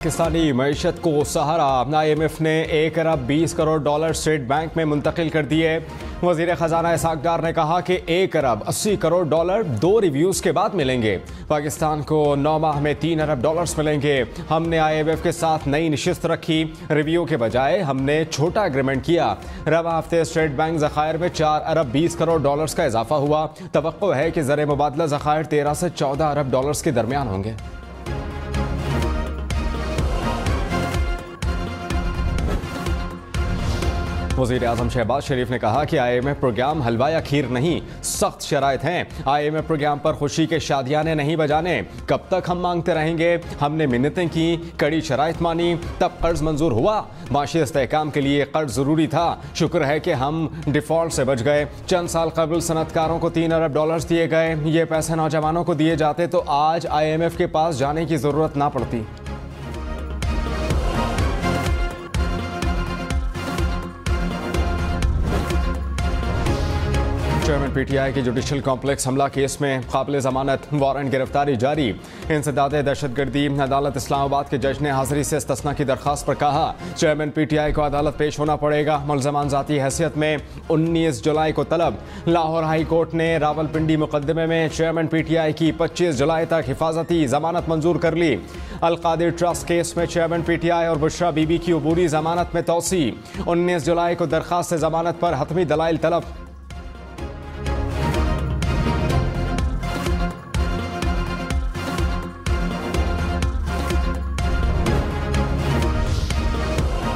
पाकिस्तानी मईशत को सहारा। IMF ने 1 अरब 20 crore dollar state bank में मुंतकिल कर दिए। वजीर खजाना इसाक डार ने कहा कि 1 अरब 80 करोड़ डॉलर 2 रिव्यूज के बाद मिलेंगे। पाकिस्तान को 9 माह में 3 अरब डॉलर्स मिलेंगे। हमने IMF के साथ नई निशिस्त रखी, रिव्यू के बजाय हमने छोटा एग्रीमेंट किया। रवा हफ्ते स्टेट बैंक ज़खायर में 4 अरब 20 करोड़ डॉलर्स का इजाफा हुआ। तवक्को है कि ज़र मुबादला ज़खायर 13 से 14 अरब डॉलर्स के दरमियान होंगे। वज़ीर आज़म शहबाज शरीफ ने कहा कि IMF प्रोग्राम हलवा या खीर नहीं, सख्त शराइत हैं। IMF प्रोग्राम पर खुशी के शादियाने नहीं बजाने। कब तक हम मांगते रहेंगे? हमने मिन्नतें की, कड़ी शराइत मानी, तब कर्ज मंजूर हुआ। माशी इस्तेहकाम के लिए कर्ज ज़रूरी था। शुक्र है कि हम डिफ़ॉल्ट से बच गए। चंद साल कबल सनतकारों को 3 अरब डॉलर्स दिए गए। ये पैसे नौजवानों को दिए जाते तो आज IMF के पास जाने की ज़रूरत ना पड़ती। चेयरमैन PTI की जुडिशल कॉम्प्लेक्स हमला केस में काबिल ज़मानत वारंट गिरफ्तारी जारी। इंसदाद दहशतगर्दी अदालत इस्लामाबाद के जज ने हाजिरी से इस्तिस्ना की दरख्वास्त पर कहा, चेयरमैन PTI को अदालत पेश होना पड़ेगा। मुल्ज़मान ज़ाती हैसियत में 19 जुलाई को तलब। लाहौर हाई कोर्ट ने रावलपिंडी मुकदमे में चेयरमैन PTI की 25 जुलाई तक हिफाजती ज़मानत मंजूर कर ली। अलकादिर ट्रस्ट केस में चेयरमैन PTI और बुशरा बीबी की अबूरी ज़मानत में तोसी। 19 जुलाई को दरख्वास्त ज़मानत पर हतमी दलाइल तलब।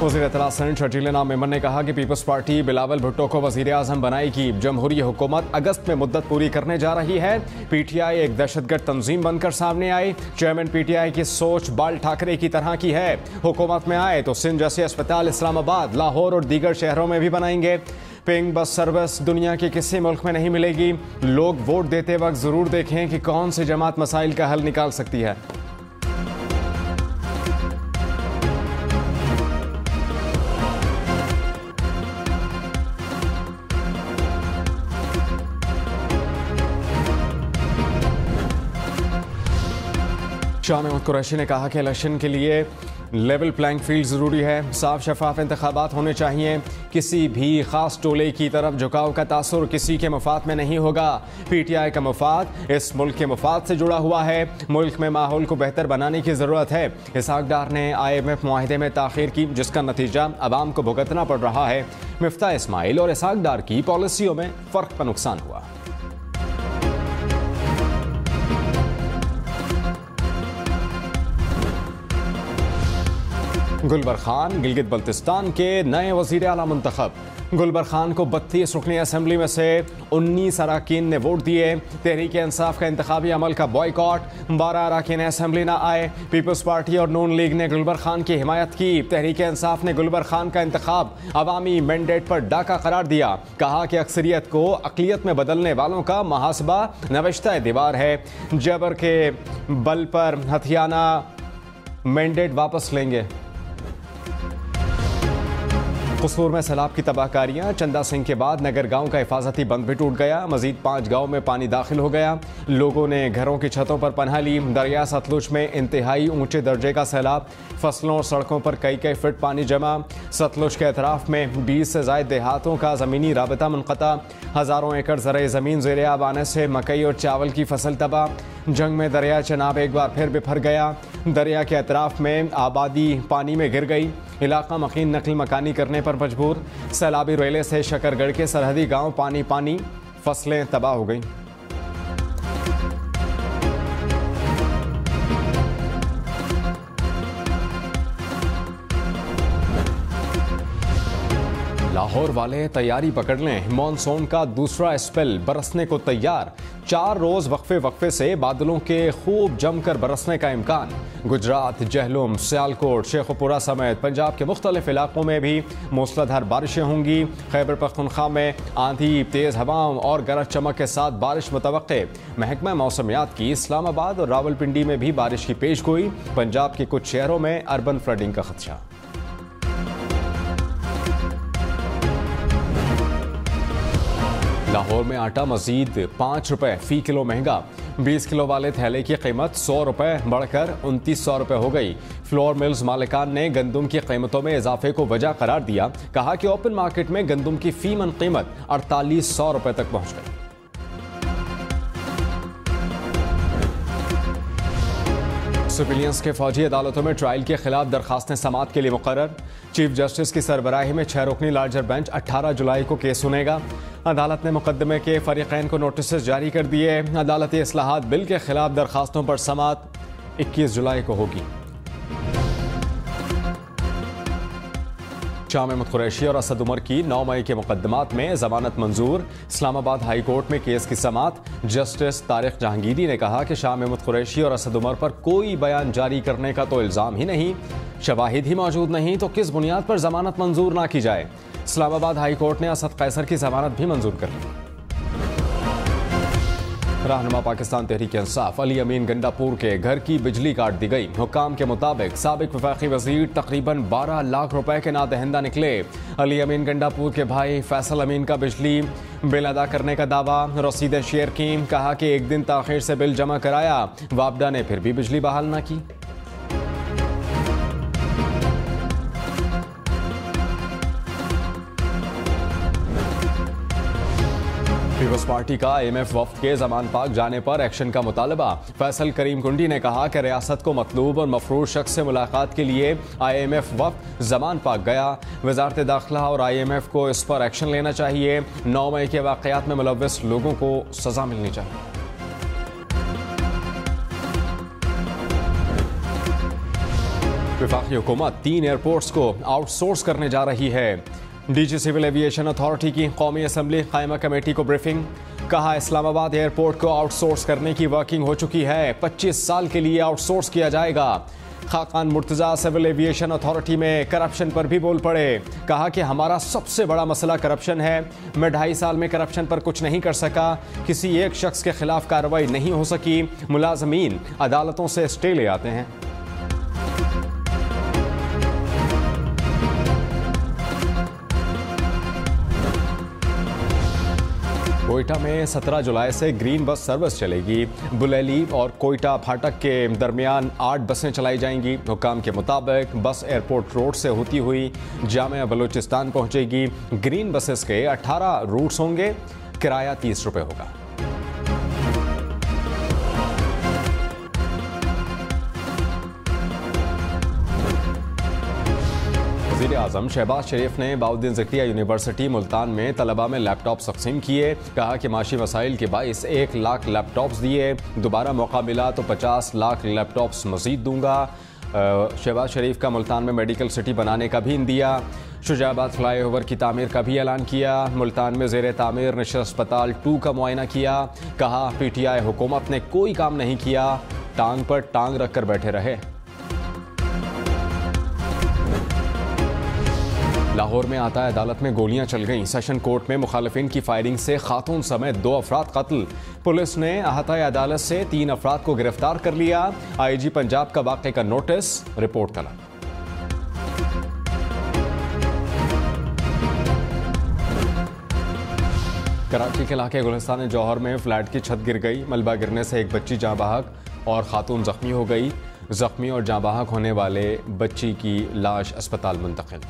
वज़ीर इत्तलात सेनेट शर्जीला मेमन ने कहा कि पीपल्स पार्टी बिलावल भुट्टो को वज़ीर आज़म बनाएगी। जमहूरी हुकूमत अगस्त में मुद्दत पूरी करने जा रही है। PTI एक दहशतगर्द तंजीम बनकर सामने आई। चेयरमैन PTI की सोच बाल ठाकरे की तरह की है। हुकूमत में आए तो सिंध जैसे अस्पताल इस्लामाबाद, लाहौर और दीगर शहरों में भी बनाएंगे। पिंक बस सर्विस दुनिया के किसी मुल्क में नहीं मिलेगी। लोग वोट देते वक्त ज़रूर देखें कि कौन सी जमात मसाइल का हल निकाल सकती है। शाह महमूद कुरैशी ने कहा कि इलेक्शन के लिए लेवल प्लेइंग फील्ड ज़रूरी है। साफ शफाफ इंतखाबात होने चाहिए। किसी भी ख़ास टोले की तरफ झुकाव का तासुर किसी के मफाद में नहीं होगा। PTI का मफाद इस मुल्क के मफाद से जुड़ा हुआ है। मुल्क में माहौल को बेहतर बनाने की ज़रूरत है। इसाक डार ने IMF मुआहिदे में ताख़ीर की, जिसका नतीजा अवाम को भुगतना पड़ रहा है। मिफ्ता इस्माइल और इसाक डार की पॉलिसियों में फ़र्क का नुकसान हुआ। गुलबर खान गिलगित बल्तिस्तान के नए वज़ीर आला मुंतखब। गुलबर खान को 32 रुकनी असम्बली में से 19 अरकान ने वोट दिए। तहरीक इंसाफ का इंतखाबी अमल का बॉयकॉट। 12 अरकान असम्बली ना आए। पीपल्स पार्टी और नून लीग ने गुलबर खान की हिमायत की। तहरीक इंसाफ ने गुलबर खान का इंतखाब अवामी मैंडेट पर डाका करार दिया। कहा कि अक्सरियत को अक़लियत में बदलने वालों का मुहासबा नविश्ता दीवार है। जबर के बल पर हथियाना मैंडेट वापस लेंगे। कसूर में सैलाब की तबाहकारियाँ। चंदा सिंह के बाद नगर गांव का हिफाजती बंद भी टूट गया। मजीद 5 गांव में पानी दाखिल हो गया। लोगों ने घरों की छतों पर पनाह ली। दरिया सतलुज में इंतहाई ऊंचे दर्जे का सैलाब। फसलों और सड़कों पर कई फीट पानी जमा। सतलुज के अतराफ में 20 से ज़ायद देहातों का ज़मीनी राबता मुनक़ता। हज़ारों एकड़ ज़राए ज़मीन ज़ेर आब आने से मकई और चावल की फसल तबाह। जंग में दरिया चनाब एक बार फिर बिफर गया। दरिया के अतराफ में आबादी पानी में गिर गई। इलाका मकीन नकल मकानी करने पर मजबूर। सैलाबी रेले से शकरगढ़ के सरहदी गांव पानी, फसलें तबाह हो गई। लाहौर वाले तैयारी पकड़ लें। मॉनसून का दूसरा स्पेल बरसने को तैयार। 4 रोज वक्फे से बादलों के खूब जमकर बरसने का इम्कान। गुजरात, जहलुम, सियालकोट, शेखुपुरा समेत पंजाब के मुख्तलिफ इलाकों में भी मूसलाधार बारिशें होंगी। खैबर पख्तूनख्वा में आंधी, तेज़ हवाओं और गरज चमक के साथ बारिश मुतवक्के। महकमा मौसमियात की इस्लामाबाद और रावलपिंडी में भी बारिश की पेशगोई। पंजाब के कुछ शहरों में अर्बन फ्लडिंग का खदशा। लाहौर में आटा मजीद 5 रुपए फी किलो महंगा। 20 किलो वाले थैले की कीमत 100 रुपए बढ़कर 2900 रुपए हो गई। फ्लोर मिल्स मालिकान ने गंदुम की कीमतों में इजाफे को वजह करार दिया। कहा कि ओपन मार्केट में गंदुम की फी मन कीमत 4800 रुपए तक पहुंच गई। सिविलियंस के फौजी अदालतों में ट्रायल के खिलाफ दरखास्तें समाअत के लिए मुकर्रर। चीफ जस्टिस की सरबराही में 6 रुकनी लार्जर बेंच 18 जुलाई को केस सुनेगा। अदालत ने मुकदमे के फरीकैन को नोटिस जारी कर दिए। अदालती इस्लाहात बिल के खिलाफ दरखास्तों पर समाअत 21 जुलाई को होगी। शाह महमूद कुरैशी और असद उमर की 9 मई के मुकदमात में जमानत मंजूर। इस्लामाबाद हाई कोर्ट में केस की समाअत। जस्टिस तारिक जहांगीरी ने कहा कि शाह महमूद कुरैशी और असद उमर पर कोई बयान जारी करने का तो इल्जाम ही नहीं, शवाहिद ही मौजूद नहीं, तो किस बुनियाद पर जमानत मंजूर ना की जाए। इस्लामाबाद हाई कोर्ट ने असद कैसर की जमानत भी मंजूर कर ली। रहनुमा पाकिस्तान तहरीक इंसाफ अली अमीन गंडापुर के घर की बिजली काट दी गई। हुक्काम के मुताबिक साबिक वफाकी वजीर तकरीबन 12 लाख रुपए के नादहिंदा निकले। अली अमीन गंडापुर के भाई फैसल अमीन का बिजली बिल अदा करने का दावा। रसीदें शेयर की। कहा कि एक दिन ताखिर से बिल जमा कराया, वापडा ने फिर भी बिजली बहाल ना की। पीपल्स पार्टी का IMF वफ्द के जमान पाक जाने पर एक्शन का मुतालबा। फैसल करीम कुंडी ने कहा कि रियासत को मतलूब और मफरूज शख्स से मुलाकात के लिए IMF वफ्द जमान पाक गया। वजारत दाखिला और IMF को इस पर एक्शन लेना चाहिए। 9 मई के वाक़यात में मुलव्वस लोगों को सजा मिलनी चाहिए। वफाकी हुकूमत 3 एयरपोर्ट्स को आउटसोर्स करने जा रही है। डीजी सिविल एविएशन अथॉरिटी की कौमी असम्बली कायमा कमेटी को ब्रीफिंग। कहा इस्लामाबाद एयरपोर्ट को आउटसोर्स करने की वर्किंग हो चुकी है। 25 साल के लिए आउटसोर्स किया जाएगा। Khaqan Murtaza civil aviation authority में करप्शन पर भी बोल पड़े। कहा कि हमारा सबसे बड़ा मसला करप्शन है। मैं 2.5 साल में करप्शन पर कुछ नहीं कर सका। किसी एक शख्स के खिलाफ कार्रवाई नहीं हो सकी। मुलाजमीन अदालतों से स्टे ले आते हैं। कोयटा में 17 जुलाई से ग्रीन बस सर्विस चलेगी। बुलेली और कोयटा फाटक के दरमियान 8 बसें चलाई जाएंगी। हुक्काम के मुताबिक बस एयरपोर्ट रोड से होती हुई जामिया बलूचिस्तान पहुंचेगी। ग्रीन बसेस के 18 रूट्स होंगे। किराया 30 रुपए होगा। वज़ीर आज़म शहबाज शरीफ ने बाउद्दीन ज़किया यूनिवर्सिटी मुल्तान में तलबा में लैपटॉप तक़सीम किए। कहा कि माशी मसाइल के बाइस 1 लाख लैपटॉप्स दिए। दोबारा मौका मिला तो 50 लाख लैपटॉप्स मज़ीद दूंगा। शहबाज शरीफ का मुल्तान में मेडिकल सिटी बनाने का भी इंदिया। शुजाबाद फ्लाईओवर की तामीर का भी ऐलान किया। मुल्तान में ज़ेर तामीर निशर अस्पताल 2 का मुआयना किया। कहा PTI हुकूमत ने कोई काम नहीं किया, टांग पर टांग रख कर बैठे रहे। लाहौर में आता अदालत में गोलियां चल गईं। सेशन कोर्ट में मुखालिफिन की फायरिंग से खातून समेत 2 अफराद कत्ल। पुलिस ने अहाता अदालत से 3 अफराद को गिरफ्तार कर लिया। IG पंजाब का वाक़े का नोटिस, रिपोर्ट तलब। कराची के इलाके गुलिस्तान जौहर में फ्लैट की छत गिर गई। मलबा गिरने से एक बच्ची जाँ बहक और खातून जख्मी हो गई। जख्मी और जाँ बहक होने वाले बच्ची की लाश अस्पताल मुंतकिल।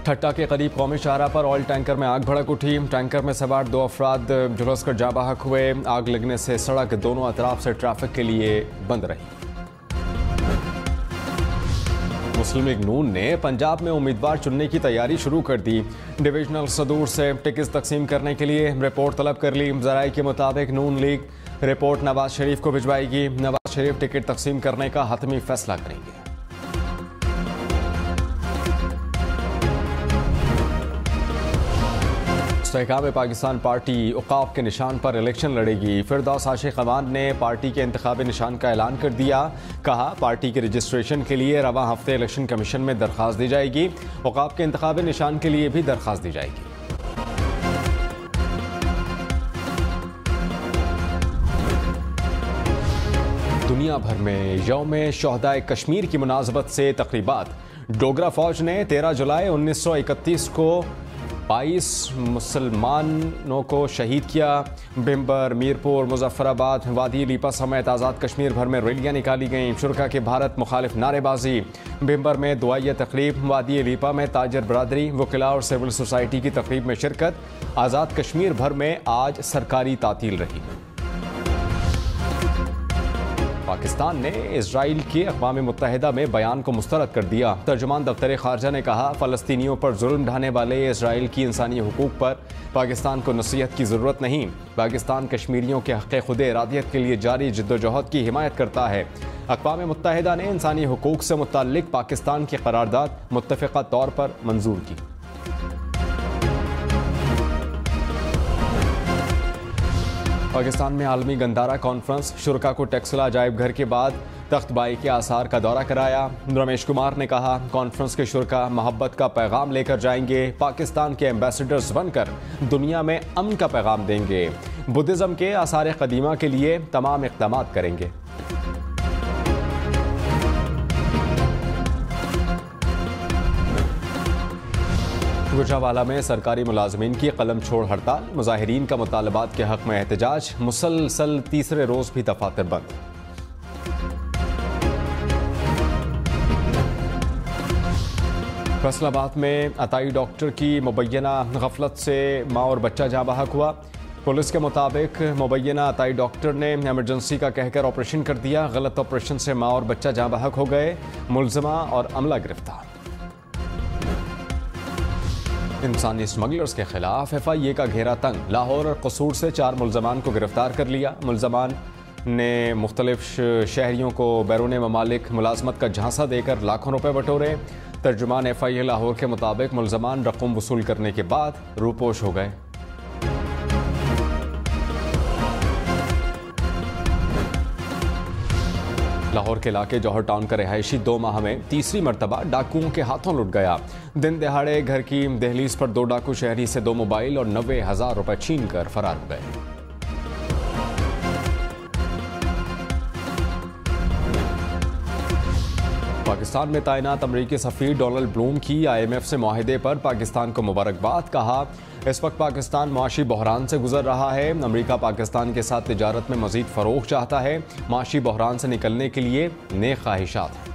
ठट्टा के करीब कौमी शाहरा पर ऑयल टैंकर में आग भड़क उठी। टैंकर में सवार 2 अफराद झुलसकर जाँ बहक हुए। आग लगने से सड़क दोनों अतराफ से ट्रैफिक के लिए बंद रही। मुस्लिम लीग नून ने पंजाब में उम्मीदवार चुनने की तैयारी शुरू कर दी। डिविजनल सदूर से टिकट तकसीम करने के लिए रिपोर्ट तलब कर ली। ज़राए के मुताबिक नून लीग रिपोर्ट नवाज शरीफ को भिजवाएगी। नवाज शरीफ टिकट तकसीम करने का हतमी फैसला करेंगे। इस्तेहकाम पाकिस्तान पार्टी औकाफ के निशान पर इलेक्शन लड़ेगी। फिरदौस आशिक अवान ने पार्टी के इंतखाबी निशान का ऐलान कर दिया। कहा पार्टी के रजिस्ट्रेशन के लिए रवां हफ्ते इलेक्शन कमीशन में दरख्वास्त दी जाएगी। औकाफ के इंतखाबी निशान के लिए भी दरख्वास्त दी जाएगी। दुनिया दुनिया भर में यौम शोहदाए कश्मीर की मुनासबत से तकरीबात। डोगरा फौज ने 13 जुलाई 1931 को 22 मुसलमानों को शहीद किया। बिम्बर, मीरपुर, मुजफ्फराबाद, वादी लीपा समेत आज़ाद कश्मीर भर में रैलियां निकाली गईं। शुरका के भारत मुखालिफ नारेबाजी। बिम्बर में दुआइया तकरीब, वादी लीपा में ताजर बरादरी, वकीला और सिविल सोसाइटी की तकरीब में शिरकत। आज़ाद कश्मीर भर में आज सरकारी तातील रही। पाकिस्तान ने इजराइल के अक़वाम मुत्तहिदा में बयान को मुस्तरद कर दिया। तर्जुमान दफ्तर खारजा ने कहा, फ़लस्तीनियों पर जुल्म ढाने वाले इजराइल की इंसानी हुकूक पर पाकिस्तान को नसीहत की ज़रूरत नहीं। पाकिस्तान कश्मीरियों के हक़ खुद इरादियत के लिए जारी जद्दोजहद की हिमायत करता है। अक़वाम मुत्तहिदा ने इंसानी हुकूक से मुताल्लिक़ पाकिस्तान की करारदाद मुत्तफ़िक़ा तौर पर मंजूर की। पाकिस्तान में आलमी गंदारा कॉन्फ्रेंस। शुरका को टेक्सला अजायब घर के बाद तख्तबाई के आसार का दौरा कराया। रमेश कुमार ने कहा, कॉन्फ्रेंस के शुरका मोहब्बत का पैगाम लेकर जाएंगे। पाकिस्तान के एम्बेसडर्स बनकर दुनिया में अमन का पैगाम देंगे। बुद्धिज़्म के आसार कदीमा के लिए तमाम इक़दाम करेंगे। गुजरावाला में सरकारी मुलाजमीन की कलम छोड़ हड़ताल। मुजाहिरीन का मुतालबात के हक में एहतजाज। मुसलसल तीसरे रोज भी दफातर बंद। फैसलाबाद में अताई डॉक्टर की मुबैना गफलत से माँ और बच्चा जाँ बहक हुआ। पुलिस के मुताबिक मुबैना अताई डॉक्टर ने एमरजेंसी का कहकर ऑपरेशन कर दिया। गलत ऑपरेशन से माँ और बच्चा जाँ बहक हो गए। मुलजमा और अमला गिरफ्तार। इंसानी स्मगलर्स के खिलाफ FIA का घेरा तंग। लाहौर और कसूर से 4 मुलजमान को गिरफ्तार कर लिया। मुलजमान ने मुख्तलिफ शहरियों को बैरून ममालिक मुलाजमत का झांसा देकर लाखों रुपए बटोरे। तर्जुमान FIA लाहौर के मुताबिक मुलजमान रकम वसूल करने के बाद रूपोश हो गए। लाहौर के इलाके जौहर टाउन का रिहायशी 2 माह में तीसरी मरतबा डाकुओं के हाथों लुट गया। दिन दहाड़े घर की दहलीज पर 2 डाकू शहरी से 2 मोबाइल और 90,000 रुपए छीन कर फरार हो गए। पाकिस्तान में तैनात अमरीकी सफीर डोनाल्ड ब्लूम की IMF से मुआहिदे पर पाकिस्तान को मुबारकबाद। कहा, इस वक्त पाकिस्तान माशी बहरान से गुजर रहा है। अमरीका पाकिस्तान के साथ तिजारत में मजीद फरोग चाहता है। माशी बहरान से निकलने के लिए नेक ख्वाहिशात हैं।